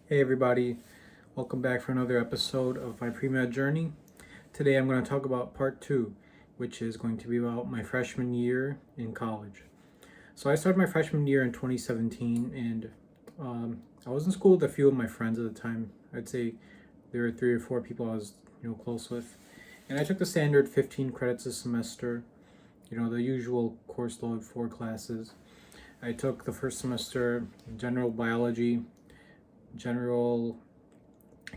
Hey everybody, welcome back for another episode of my pre-med journey. Today I'm going to talk about part 2, which is going to be about my freshman year in college. So I started my freshman year in 2017 and I was in school with a few of my friends at the time. I'd say there were 3 or 4 people I was close with. And I took the standard 15 credits a semester, the usual course load, 4 classes. I took the first semester general biology, general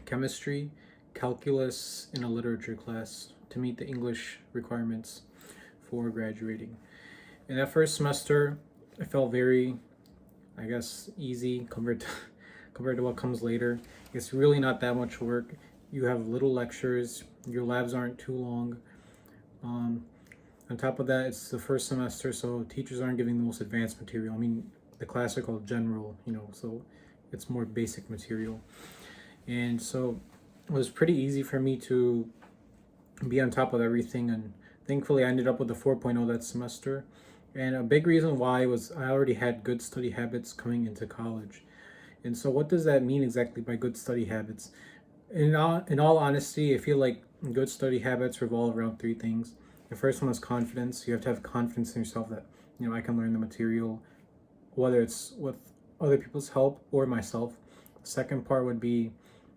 chemistry, calculus, and a literature class to meet the English requirements for graduating. In that first semester, I felt very, easy compared to what comes later. It's really not that much work. You have little lectures. Your labs aren't too long. Um, on top of that, it's the first semester, so teachers aren't giving the most advanced material. The class are called general, so it's more basic material. And so it was pretty easy for me to be on top of everything. And thankfully, I ended up with a 4.0 that semester. And a big reason why was I already had good study habits coming into college. And so, what does that mean exactly by good study habits? In all honesty, I feel like good study habits revolve around 3 things. The first one is confidence. You have to have confidence in yourself that, I can learn the material, whether it's with other people's help or myself. The second part would be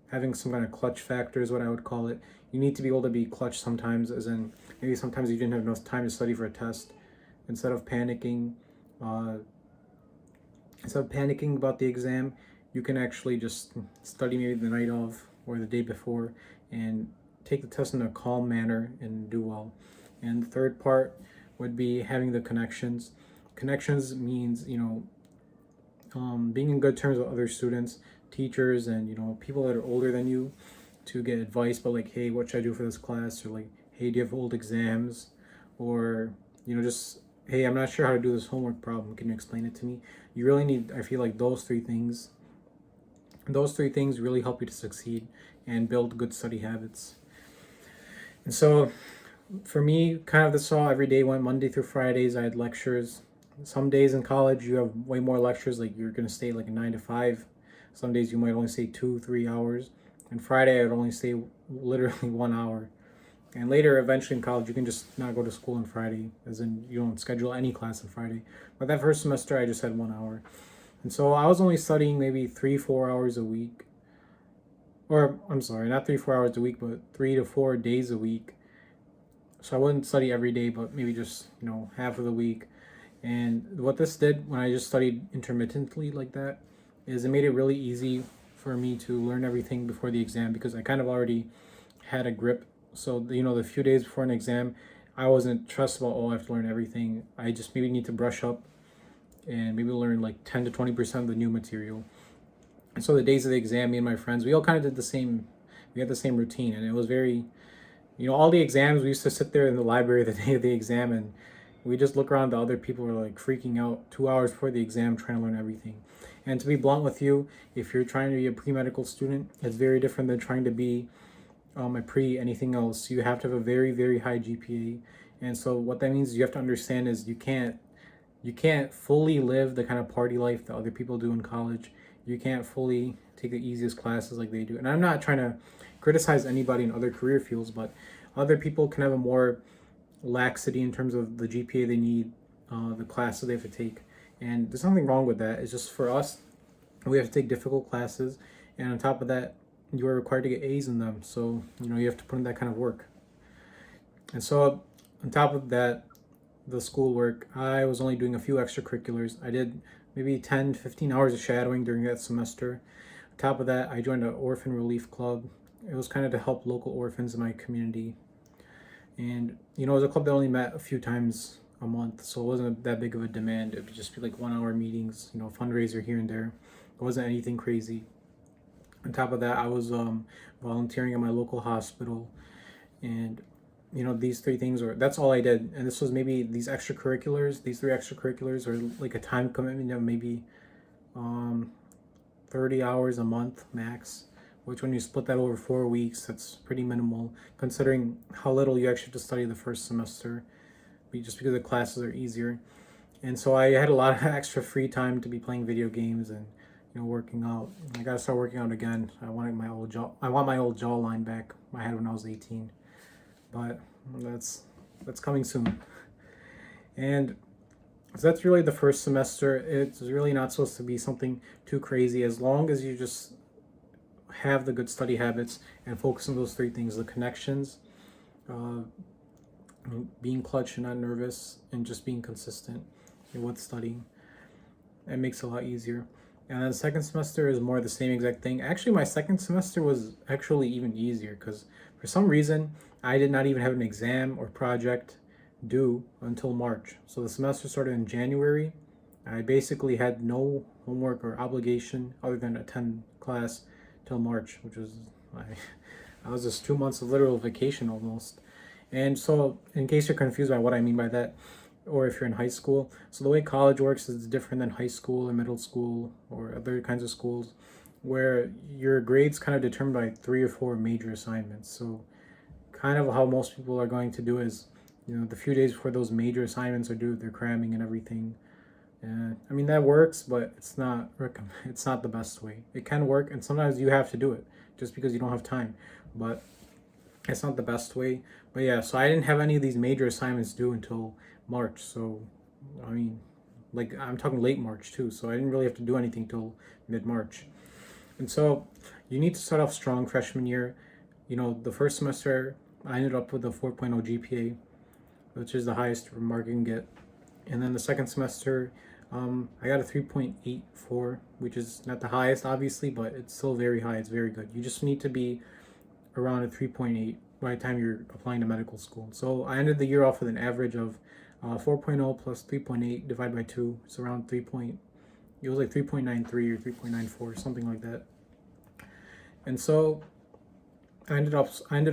having some kind of clutch factor, is what I would call it. You need to be able to be clutch sometimes, as in maybe sometimes you didn't have enough time to study for a test. Instead of panicking, uh, instead of panicking about the exam, you can actually just study maybe the night of or the day before and take the test in a calm manner and do well. And the third part would be having the connections. Connections means, being in good terms with other students, teachers, and people that are older than you to get advice about, like, hey, what should I do for this class, or like, hey, do you have old exams, or just, hey, I'm not sure how to do this homework problem, can you explain it to me? You really need, I feel like, those three things really help you to succeed and build good study habits. And so for me, kind of this all every day went Monday through Fridays. I had lectures. Some days in college you have way more lectures, like you're gonna stay like a 9 to 5. Some days you might only stay 2, 3 hours. And Friday I would only stay literally 1 hour. And later, eventually in college, you can just not go to school on Friday, as in you don't schedule any class on Friday. But that first semester, I just had 1 hour. And so I was only studying maybe 3, 4 hours a week. Or, I'm sorry, not 3, 4 hours a week, but 3 to 4 days a week. So I wouldn't study every day, but maybe just, half of the week. And what this did when I just studied intermittently like that is it made it really easy for me to learn everything before the exam, because I kind of already had a grip. So, the few days before an exam, I wasn't stressed about, oh, I have to learn everything. I just maybe need to brush up and maybe learn like 10 to 20% of the new material. And so the days of the exam, me and my friends, we all kind of did the same. We had the same routine, and it was very, all the exams, we used to sit there in the library the day of the exam, and we just look around, the other people were like freaking out 2 hours before the exam trying to learn everything. And to be blunt with you, if you're trying to be a pre-medical student, it's very different than trying to be a pre anything else. You have to have a very, very high GPA. And so what that means is you have to understand is you can't fully live the kind of party life that other people do in college. You can't fully take the easiest classes like they do. And I'm not trying to criticize anybody in other career fields, but other people can have a more laxity in terms of the GPA they need, the classes they have to take. And there's nothing wrong with that. It's just for us, we have to take difficult classes. And on top of that, you are required to get A's in them. So, you have to put in that kind of work. And so, on top of that, the schoolwork, I was only doing a few extracurriculars. I did maybe 10, 15 hours of shadowing during that semester. On top of that, I joined an orphan relief club. It was kind of to help local orphans in my community. And, it was a club that only met a few times a month, so it wasn't that big of a demand. It would just be like 1 hour meetings, fundraiser here and there. It wasn't anything crazy. On top of that, I was volunteering at my local hospital. And these 3 things, or that's all I did. And this was maybe these 3 extracurriculars are like a time commitment of maybe 30 hours a month max, which when you split that over 4 weeks, that's pretty minimal considering how little you actually have to study the first semester, just because the classes are easier. And so I had a lot of extra free time to be playing video games and working out. I gotta start working out again. I want my old jawline back I had when I was 18. But that's coming soon. And so that's really the first semester. It's really not supposed to be something too crazy, as long as you just have the good study habits and focus on those three things: the connections, uh, being clutch and not nervous, and just being consistent with studying. It makes it a lot easier. And then the second semester is more the same exact thing. Actually, my second semester was actually even easier because for some reason I did not even have an exam or project due until March. So the semester started in January. I basically had no homework or obligation other than attend class till March, which was I was just 2 months of literal vacation almost. And so, in case you're confused by what I mean by that, or if you're in high school, so the way college works is different than high school or middle school or other kinds of schools, where your grades kind of determined by 3 or 4 major assignments. So, kind of how most people are going to do is, the few days before those major assignments are due, they're cramming and everything. And I mean that works, but it's not the best way. It can work, and sometimes you have to do it just because you don't have time. But it's not the best way. But yeah, so I didn't have any of these major assignments due until March. So, I mean, like I'm talking late March too. So I didn't really have to do anything till mid March. And so you need to start off strong freshman year. The first semester I ended up with a 4.0 GPA, which is the highest mark you can get. And then the second semester, I got a 3.84, which is not the highest, obviously, but it's still very high. It's very good. You just need to be around a 3.8 by the time you're applying to medical school. So I ended the year off with an average of 4.0 plus 3.8 divided by 2. It's around 3. It was like 3.93 or 3.94, something like that. And so I ended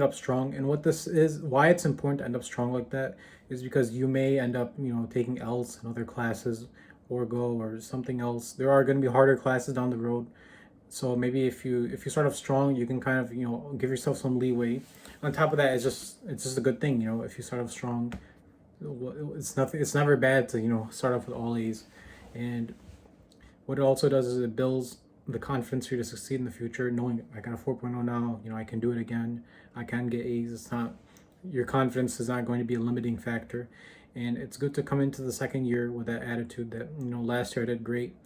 up strong. And what this is, why it's important to end up strong like that, is because you may end up, taking L's in other classes, or go or something else. There are going to be harder classes down the road. So maybe if you start off strong, you can kind of give yourself some leeway. On top of that, it's just a good thing. If you start off strong, it's never bad to start off with all A's. And what it also does is it builds the confidence for you to succeed in the future, knowing I got a 4.0 now. I can do it again. I can get A's. It's not Your confidence is not going to be a limiting factor. And it's good to come into the second year with that attitude that last year I did great.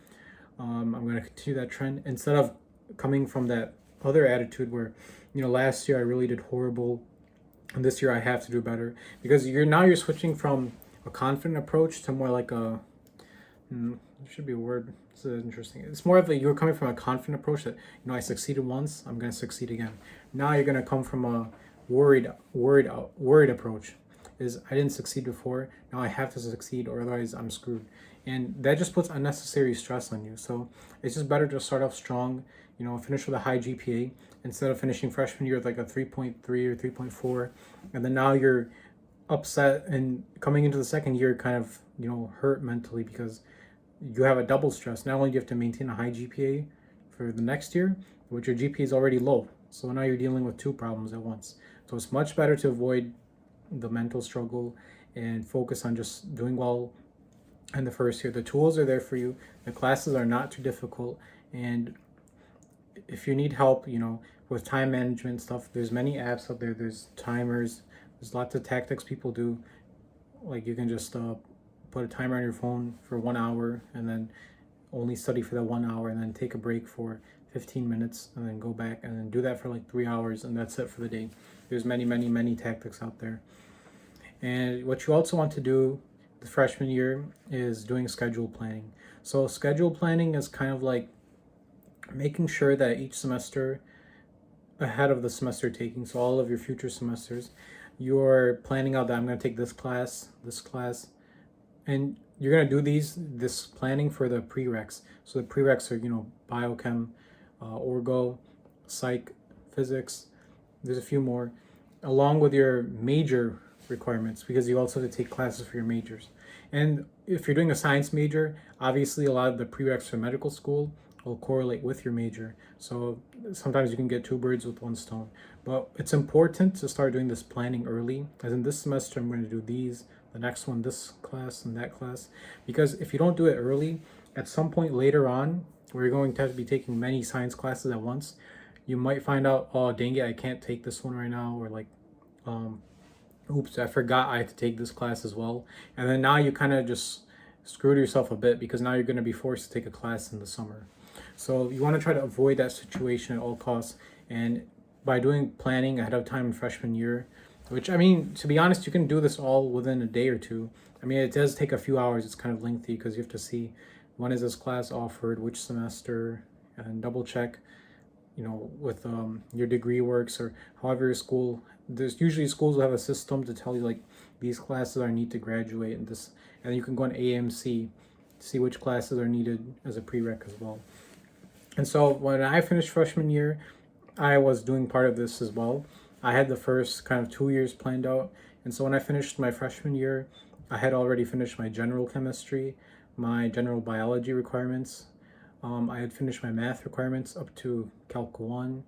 I'm going to continue that trend instead of coming from that other attitude where last year I really did horrible and this year I have to do better, because you're switching from a confident approach to more like a there should be a word. It's interesting. It's more of you're coming from a confident approach that I succeeded once, I'm going to succeed again. Now you're going to come from a worried approach. Is I didn't succeed before, now I have to succeed or otherwise I'm screwed. And that just puts unnecessary stress on you. So it's just better to start off strong, finish with a high GPA instead of finishing freshman year with like a 3.3 or 3.4. And then now you're upset and coming into the second year kind of, hurt mentally because you have a double stress. Not only do you have to maintain a high GPA for the next year, but your GPA is already low. So now you're dealing with two problems at once. So it's much better to avoid the mental struggle and focus on just doing well in the first year. The tools are there for you. The classes are not too difficult. And if you need help, with time management stuff, there's many apps out there. There's timers. There's lots of tactics people do. Like you can just put a timer on your phone for 1 hour and then only study for that 1 hour and then take a break for 15 minutes and then go back and then do that for like 3 hours and that's it for the day. There's many, many, many tactics out there. And what you also want to do the freshman year is doing schedule planning. So schedule planning is kind of like making sure that each semester ahead of the semester taking, so all of your future semesters, you're planning out that I'm going to take this class, and you're going to do this planning for the prereqs. So the prereqs are, biochem, orgo, psych, physics. There's a few more, along with your major requirements, because you also have to take classes for your majors. And if you're doing a science major, obviously a lot of the prereqs for medical school will correlate with your major. So sometimes you can get two birds with one stone. But it's important to start doing this planning early. As in this semester, I'm going to do these, the next one, this class and that class. Because if you don't do it early, at some point later on, where you're going to have to be taking many science classes at once, you might find out, oh dang it, I can't take this one right now, or like, oops, I forgot I had to take this class as well. And then now you kind of just screwed yourself a bit, because now you're going to be forced to take a class in the summer. So you want to try to avoid that situation at all costs. And by doing planning ahead of time in freshman year, which, I mean, to be honest, you can do this all within a day or two. I mean, it does take a few hours. It's kind of lengthy because you have to see when is this class offered, which semester, and double check, with your degree works, or however your school. There's usually schools will have a system to tell you like these classes are need to graduate, and this, and you can go on AMC to see which classes are needed as a prereq as well. And so when I finished freshman year, I was doing part of this as well. I had the first kind of 2 years planned out. And so when I finished my freshman year, I had already finished my general chemistry, my general biology requirements. I had finished my math requirements up to Calc 1.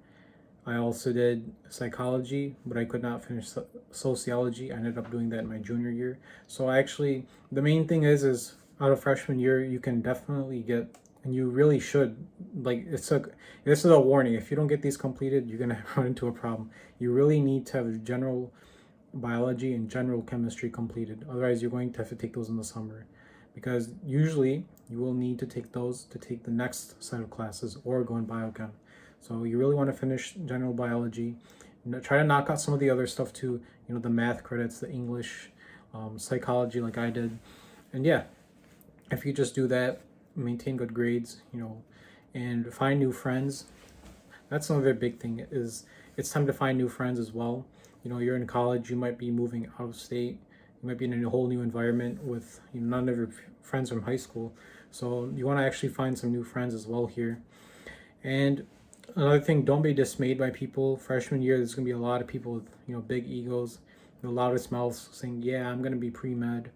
I also did psychology, but I could not finish sociology. I ended up doing that in my junior year. So the main thing is out of freshman year, you can definitely get, and you really should, like, this is a warning. If you don't get these completed, you're gonna run into a problem. You really need to have general biology and general chemistry completed. Otherwise, you're going to have to take those in the summer, because usually you will need to take those to take the next set of classes or go in biochem. So you really want to finish general biology. Try to knock out some of the other stuff too, the math credits, the English, psychology like I did. And yeah, if you just do that, maintain good grades, and find new friends. That's another big thing, is it's time to find new friends as well. You're in college, you might be moving out of state, you might be in a whole new environment with none of your friends from high school. So you want to actually find some new friends as well here. And another thing, don't be dismayed by people. Freshman year, there's going to be a lot of people with big egos, the loudest mouths saying, yeah, I'm going to be pre-med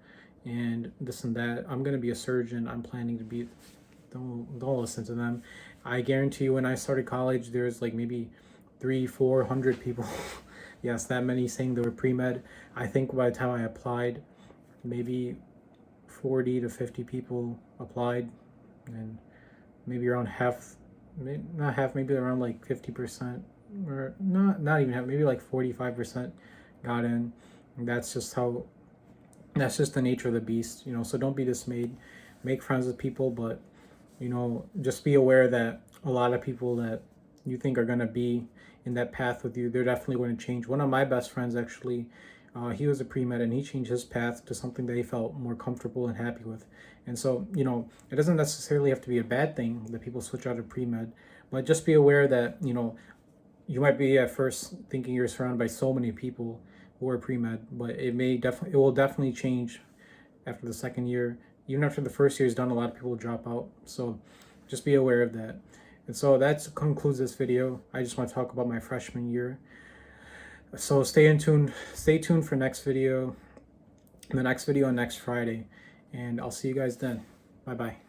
and this and that. I'm going to be a surgeon. I'm planning to be. Don't listen to them. I guarantee you, when I started college, there's like maybe 300-400 people. Yes, that many saying they were pre-med. I think by the time I applied, maybe 40 to 50 people applied, and maybe around half, not half, maybe around like 50%, or not even half, maybe like 45% got in. And that's just the nature of the beast, so don't be dismayed. Make friends with people, but just be aware that a lot of people that you think are going to be in that path with you, they're definitely going to change. One of my best friends, actually, he was a pre-med, and he changed his path to something that he felt more comfortable and happy with. And so, it doesn't necessarily have to be a bad thing that people switch out of pre-med, but just be aware that, you might be at first thinking you're surrounded by so many people who are pre-med, but it will definitely change after the second year. Even after the first year is done, a lot of people drop out. So just be aware of that. And so that concludes this video. I just want to talk about my freshman year. So stay tuned for next video, the next video on next Friday, and I'll see you guys then. Bye bye.